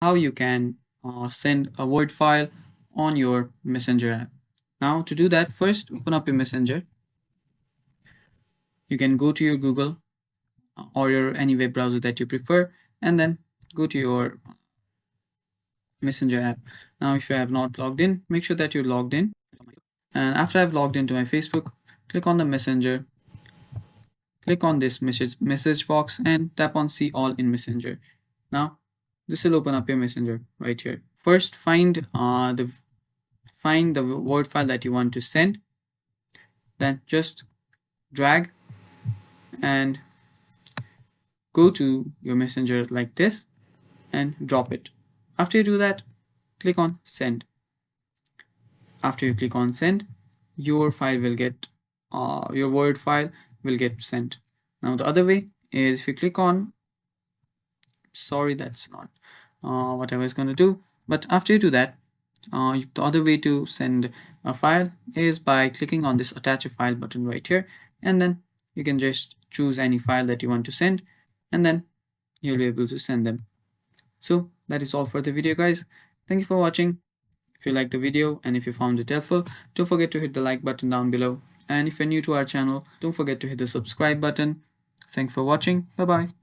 how you can send a Word file on your Messenger app. Now to do that, first open up your Messenger. You can go to your Google or your any web browser that you prefer, and then go to your Messenger app. Now if you have not logged in, make sure that you're logged in. And after I've logged into my Facebook, click on the Messenger, click on this message box and tap on see all in Messenger. Now this will open up your Messenger right here. First find the Word file that you want to send, then just drag and go to your Messenger like this and drop it. After you do that, click on send. After you click on send, your file will get your Word file will get sent. Now the other way is if you click on, sorry, that's not what I was going to do, but after you do that, the other way to send a file is by clicking on this attach a file button right here, and then you can just choose any file that you want to send, and then you'll be able to send them. So that is all for the video, guys. Thank you for watching. If you liked the video and if you found it helpful, don't forget to hit the like button down below. And if you're new to our channel, don't forget to hit the subscribe button. Thanks for watching. Bye bye.